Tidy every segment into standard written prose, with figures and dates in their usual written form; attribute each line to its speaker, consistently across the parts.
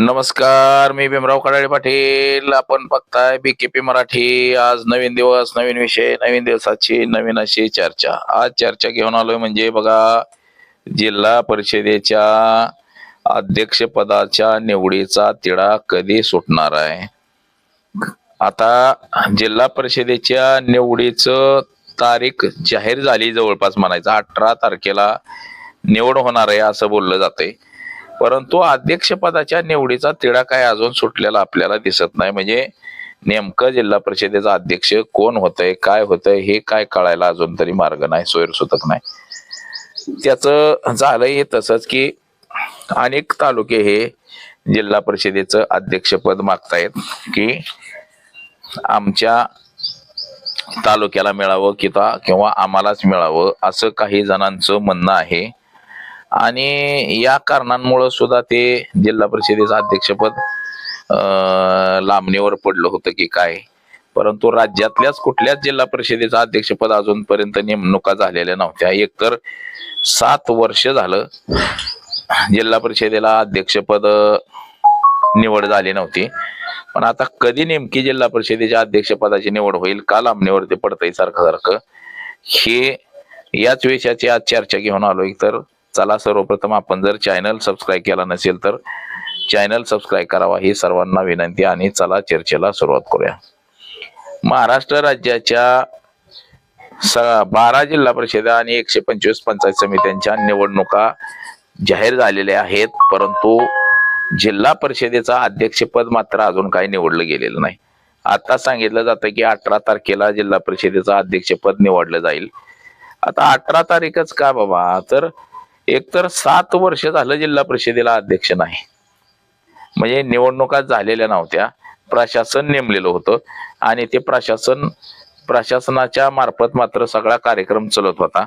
Speaker 1: नमस्कार, मी भीमराव कडाळे पाटील. आपण बघताय बीकेपी मराठी. आज नवीन दिवस, नवीन विषय, नवीन दिवसाची नवीन अशी चर्चा. आज चर्चा घेऊन आलोय म्हणजे बघा, जिल्हा परिषदेच्या अध्यक्षपदाच्या निवडीचा तिढा कधी सुटणार आहे. आता जिल्हा परिषदेच्या निवडीचं तारीख जाहीर झाली जवळपास म्हणायचं 18 तारखेला निवड होणार आहे असं बोललं जातंय. परंतु अध्यक्षपदाच्या निवडीचा तिढा काय अजून सुटलेला आपल्याला दिसत नाही. म्हणजे नेमकं जिल्हा परिषदेचा अध्यक्ष कोण होतंय, काय होतंय हे काय कळायला अजून तरी मार्ग नाही, सोयरसुतक नाही. त्याचं झालंय हे तसंच की अनेक तालुके हे जिल्हा परिषदेचं अध्यक्षपद मागतायत की आमच्या तालुक्याला मिळावं किंवा आम्हालाच मिळावं असं काही जणांचं म्हणणं आहे. आणि या कारणांमुळे सुद्धा ते जिल्हा परिषदेचं अध्यक्षपद लांबणीवर पडलं होतं की काय. परंतु राज्यातल्याच कुठल्याच जिल्हा परिषदेचं अध्यक्षपद अजूनपर्यंत नेमणुका झालेल्या नव्हत्या. एकतर 7 वर्ष झालं जिल्हा परिषदेला अध्यक्षपद निवड झाली नव्हती. पण आता कधी नेमकी जिल्हा परिषदेच्या अध्यक्षपदाची निवड होईल, का लांबणीवरती पडतंय सारखं हे याच विषयाची आज चर्चा घेऊन आलोय. तर चला, सर्वप्रथम आपण जर चॅनल सबस्क्राईब केला नसेल तर चॅनल सबस्क्राईब करावा ही सर्वांना विनंती. आणि चला चर्चेला सुरुवात करूया. महाराष्ट्र राज्याच्या 12 जिल्हा परिषद आणि 125 पंचायत समित्यांच्या निवडणुका जाहीर झालेल्या आहेत. परंतु जिल्हा परिषदेचा अध्यक्षपद मात्र अजून काही निवडलं गेलेलं नाही. आता सांगितलं जातं की 18 तारखेला जिल्हा परिषदेचं अध्यक्षपद निवडलं जाईल. आता 18 तारीखच का बाबा, तर एकतर 7 वर्ष झालं जिल्हा परिषदेला अध्यक्ष नाही. म्हणजे निवडणुका झालेल्या नव्हत्या, प्रशासन नेमलेलं होतं आणि ते प्रशासनाच्या मार्फत मात्र सगळा कार्यक्रम चालत होता.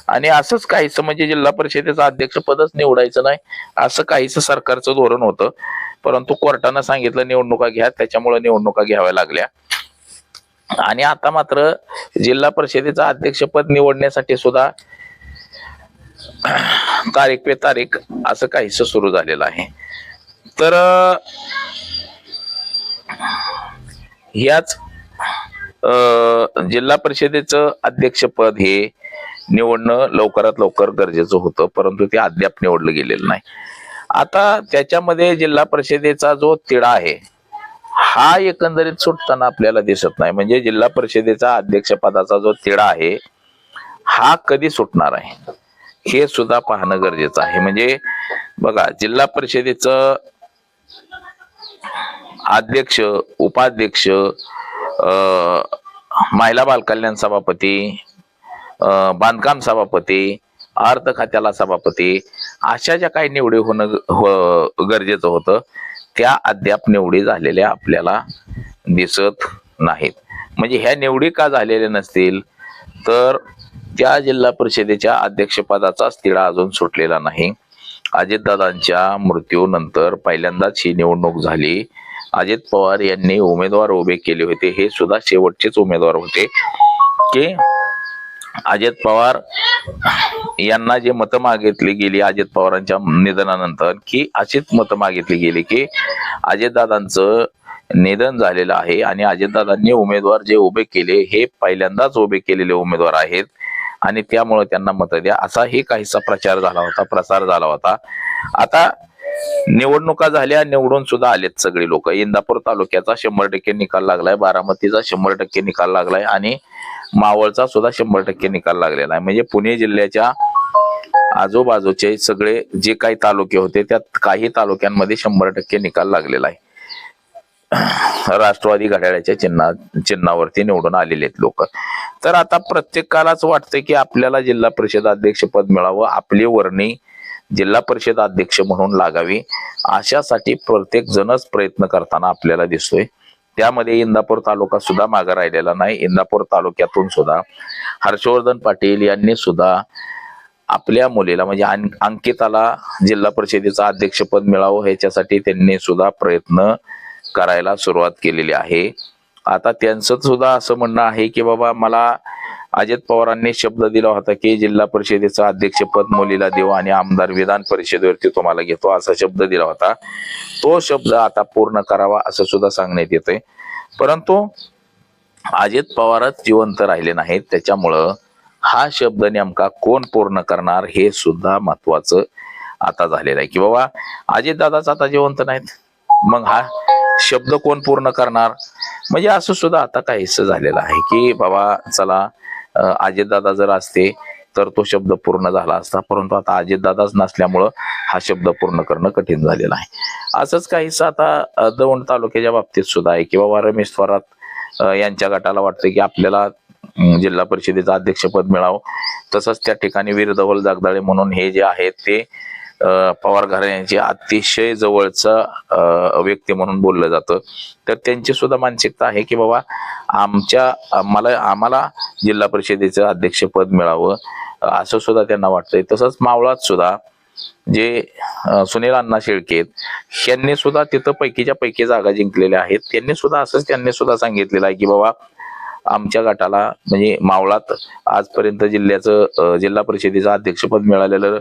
Speaker 1: आणि असंच काहीच म्हणजे जिल्हा परिषदेचं अध्यक्षपदच निवडायचं नाही असं काहीच सरकारचं धोरण होतं. परंतु कोर्टानं सांगितलं निवडणुका घ्या, त्याच्यामुळे निवडणुका घ्याव्या लागल्या. आणि आता मात्र जिल्हा परिषदेचं अध्यक्षपद निवडण्यासाठी सुद्धा तारीख पे तारीख असं काहीच सुरू झालेलं आहे. तर याच जिल्हा परिषदेचं अध्यक्षपद हे निवडणं लवकरात लवकर गरजेचं होतं, परंतु ते अद्याप निवडलं गेलेलं नाही. आता त्याच्यामध्ये जिल्हा परिषदेचा जो तिढा आहे हा एकंदरीत सुटताना आपल्याला दिसत नाही. म्हणजे जिल्हा परिषदेचा अध्यक्षपदाचा जो तिढा आहे हा कधी सुटणार आहे हे सुद्धा पाहणं गरजेचं आहे. म्हणजे बघा, जिल्हा परिषदेचं अध्यक्ष, उपाध्यक्ष, महिला बालकल्याण सभापती, बांधकाम सभापती, अर्थ खात्याला सभापती, अशा ज्या काही निवडी होणं गरजेचं होतं त्या अद्याप निवडी झालेल्या आपल्याला दिसत नाहीत. म्हणजे ह्या निवडी का झालेल्या नसतील, तर त्या जिल्हा परिषदेच्या अध्यक्षपदाचाच तिढा अजून सुटलेला नाही. अजितदादांच्या मृत्यूनंतर पहिल्यांदाच ही निवडणूक झाली. अजित पवार यांनी उमेदवार उभे केले होते, हे सुद्धा शेवटचेच उमेदवार होते की अजित पवार यांना जे मतं मागितली गेली अजित पवारांच्या निधनानंतर, की अशीच मतं मागितली गेली की अजितदादांचं निधन झालेलं आहे आणि अजितदादांनी उमेदवार जे उभे केले हे पहिल्यांदाच उभे केलेले उमेदवार आहेत आणि त्यामुळे त्यांना मतं द्या, असाही काहीसा प्रसार झाला होता. आता निवडणुका झाल्या, निवडून सुद्धा आलेत सगळे लोक. इंदापूर तालुक्याचा 100% निकाल लागलाय, बारामतीचा 100% निकाल लागलाय आणि मावळचा सुद्धा 100% निकाल लागलेला आहे. म्हणजे पुणे जिल्ह्याच्या आजूबाजूचे सगळे जे काही तालुके होते त्यात काही तालुक्यांमध्ये 100% निकाल लागलेला आहे. राष्ट्रवादी घड्याळाच्या चिन्हावरती निवडून आलेले आहेत लोक. तर आता प्रत्येकालाच वाटतं की आपल्याला जिल्हा परिषद अध्यक्षपद मिळावं, आपली वर्णी जिल्हा परिषद अध्यक्ष म्हणून लागावी, अशासाठी प्रत्येक जणच प्रयत्न करताना आपल्याला दिसतोय. त्यामध्ये इंदापूर तालुका सुद्धा मागे राहिलेला नाही. इंदापूर तालुक्यातून सुद्धा हर्षवर्धन पाटील यांनी सुद्धा आपल्या मुलीला म्हणजे अंकिताला जिल्हा परिषदेचं अध्यक्षपद मिळावं ह्याच्यासाठी त्यांनी सुद्धा प्रयत्न करायला सुरुवात केलेली आहे. आता त्यांचं सुद्धा असं म्हणणं आहे की बाबा मला अजित पवारांनी शब्द दिला होता की जिल्हा परिषदेचं अध्यक्षपद मुलीला देऊ आणि आमदार विधान परिषदेवरती तुम्हाला घेतो असा शब्द दिला होता. तो शब्द आता पूर्ण करावा असं सुद्धा सांगण्यात येतंय. परंतु अजित पवारच जिवंत राहिले नाहीत, त्याच्यामुळं हा शब्द नेमका कोण पूर्ण करणार हे सुद्धा महत्वाचं आता झालेलं आहे की बाबा अजितदादाच आता जिवंत नाहीत, मग हा शब्द कोण पूर्ण करणार. म्हणजे असं सुद्धा आता काहीसं झालेलं आहे की बाबा चला अजितदादा जर असते तर तो शब्द पूर्ण झाला असता, परंतु आता अजितदादाच नसल्यामुळं हा शब्द पूर्ण करणं कठीण झालेलं आहे. असंच काहीसं आता दौंड तालुक्याच्या बाबतीत सुद्धा आहे की बाबा रमेश थोरात यांच्या गटाला वाटतं की आपल्याला जिल्हा परिषदेचं अध्यक्षपद मिळावं. तसंच त्या ठिकाणी वीर धवल जागदाळे म्हणून हे जे आहेत ते पवार घराण्याचे अतिशय जवळचं व्यक्ती म्हणून बोललं जातं. तर त्यांची सुद्धा मानसिकता आहे की बाबा आम्हाला जिल्हा परिषदेचं अध्यक्षपद मिळावं असं सुद्धा त्यांना वाटतंय. तसंच मावळात सुद्धा जे सुनील अण्णा शेळके यांनी सुद्धा तिथं पैकीच्या पैकी जागा जिंकलेल्या आहेत. त्यांनी सुद्धा सांगितलेलं आहे की बाबा आमच्या गटाला म्हणजे मावळात आजपर्यंत जिल्हा परिषदेचं अध्यक्षपद मिळालेलं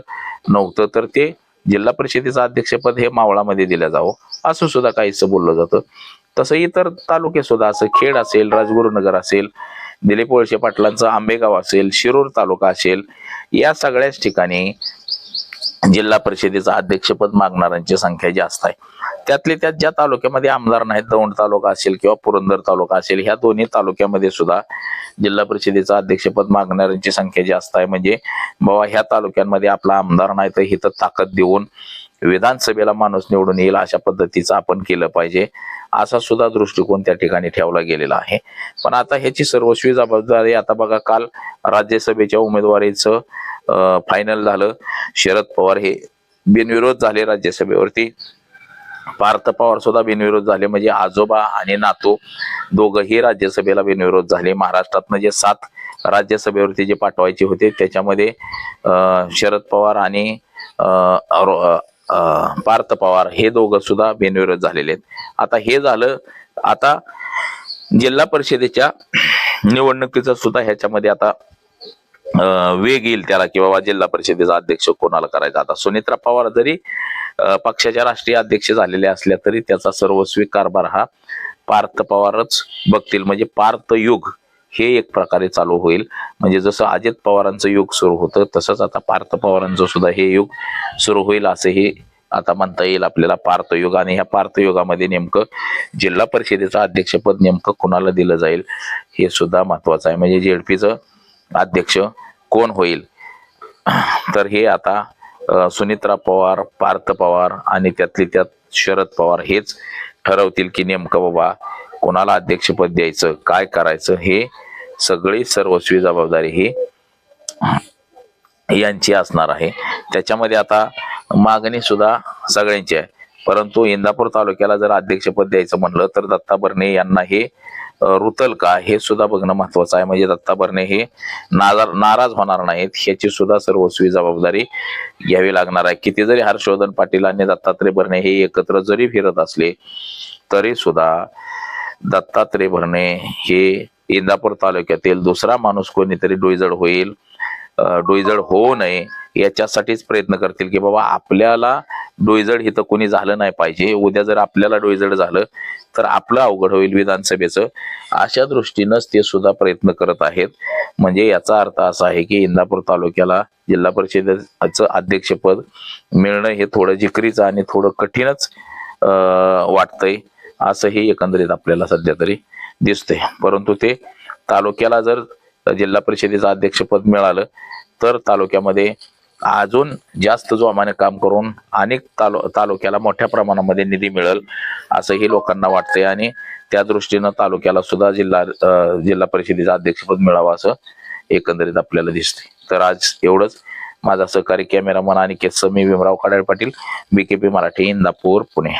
Speaker 1: नव्हतं, तर ते जिल्हा परिषदेचं अध्यक्षपद हे मावळामध्ये दिलं जावं असं सुद्धा काहीसं बोललं जातं. तसं इतर तालुके सुद्धा असं खेड असेल, राजगुरुनगर असेल, दिलीप वळसे पाटलांचं आंबेगाव असेल, शिरूर तालुका असेल, या सगळ्याच ठिकाणी जिल्हा परिषदेचं अध्यक्षपद मागणाऱ्यांची संख्या जास्त आहे. त्यातले त्यात ज्या तालुक्यामध्ये आमदार नाहीत, दौंड तालुका असेल किंवा पुरंदर तालुका असेल, ह्या दोन्ही तालुक्यामध्ये सुद्धा जिल्हा परिषदेचं अध्यक्षपद मागणाऱ्यांची संख्या जास्त आहे. म्हणजे बाबा ह्या तालुक्यांमध्ये आपला आमदार नाही तर हिथं ताकद देऊन विधानसभेला माणूस निवडून येईल अशा पद्धतीचं आपण केलं पाहिजे असा सुद्धा दृष्टिकोन त्या ठिकाणी ठेवला गेलेला आहे. पण आता ह्याची सर्वस्वी जबाबदारी आता बघा काल राज्यसभेच्या उमेदवारीचं फायनल झालं. शरद पवार हे बिनविरोध झाले राज्यसभेवरती, पार्थ पवार सुद्धा बिनविरोध झाले. म्हणजे आजोबा आणि नातू दोघंही राज्यसभेला बिनविरोध झाले. महाराष्ट्रातनं जे 7 राज्यसभेवरती जे पाठवायचे होते त्याच्यामध्ये शरद पवार आणि पार्थ पवार हे दोघं सुद्धा बिनविरोध झालेले आहेत. आता हे झालं, आता जिल्हा परिषदेच्या निवडणुकीचं सुद्धा ह्याच्यामध्ये आता वेग येईल त्याला की बाबा जिल्हा परिषदेचा अध्यक्ष कोणाला करायचा. आता सुनेत्रा पवार जरी पक्षाच्या राष्ट्रीय अध्यक्ष झालेले असल्या तरी त्याचा सर्वस्वी कारभार हा पार्थ पवारच बघतील. म्हणजे पार्थ युग हे एक प्रकारे चालू होईल. म्हणजे जसं अजित पवारांचं युग सुरू होतं तसंच आता पार्थ पवारांचं सुद्धा हे युग सुरू होईल असं हे आता म्हणता येईल आपल्याला, पार्थ युग. आणि ह्या पार्थ युगामध्ये नेमकं जिल्हा परिषदेचं अध्यक्षपद नेमकं कुणाला दिलं जाईल हे सुद्धा महत्वाचं आहे. म्हणजे जेडपीचं अध्यक्ष कोण होईल तर हे आता सुनेत्रा पवार, पार्थ पवार आणि त्यातली त्यात शरद पवार हेच ठरवतील की नेमकं बाबा कोणाला अध्यक्षपद द्यायचं, काय करायचं. हे सगळी सर्वस्वी जबाबदारी ही यांची असणार आहे. त्याच्यामध्ये आता मागणी सुद्धा सगळ्यांची आहे. परंतु इंदापूर तालुक्याला जर अध्यक्षपद द्यायचं म्हणलं तर दत्ता भरणे यांना हे रुतल का हे सुद्धा बघणं महत्वाचं आहे. म्हणजे दत्ता भरणे हे नाराज होणार नाहीत ह्याची सुद्धा सर्वस्वी जबाबदारी घ्यावी लागणार आहे. किती जरी हर्षवर्धन पाटील आणि दत्तात्रय भरणे हे एकत्र जरी फिरत असले तरी सुद्धा दत्तात्रय भरणे हे इंदापूर तालुक्यातील दुसरा माणूस कोणीतरी डोईजड होऊ नये याच्यासाठीच प्रयत्न करतील की बाबा आपल्याला डोईजड इथं कोणी झालं नाही पाहिजे. उद्या जर आपल्याला डोईजड झालं तर आपलं अवघड होईल विधानसभेचं, अशा दृष्टीनंच ते सुद्धा प्रयत्न करत आहेत. म्हणजे याचा अर्थ असा आहे की इंदापूर तालुक्याला जिल्हा परिषदेचं अध्यक्षपद मिळणं हे थोडं जिकरीचं आणि थोडं कठीणच वाटतंय असंही एकंदरीत आपल्याला सध्या तरी दिसतंय. परंतु ते तालुक्याला जर जिल्हा परिषदेचं अध्यक्षपद मिळालं तर तालुक्यामध्ये अजून जास्त जोमाने काम करून अनेक तालुक्याला मोठ्या प्रमाणामध्ये निधी मिळेल असंही लोकांना वाटतंय. आणि त्या दृष्टीनं तालुक्याला सुद्धा जिल्हा परिषदेचं अध्यक्षपद मिळावं असं एकंदरीत आपल्याला दिसतंय. तर आज एवढंच. माझा सहकारी कॅमेरामन आणि मी भीमराव खडाळ पाटील, BKP मराठी, इंदापूर, पुणे.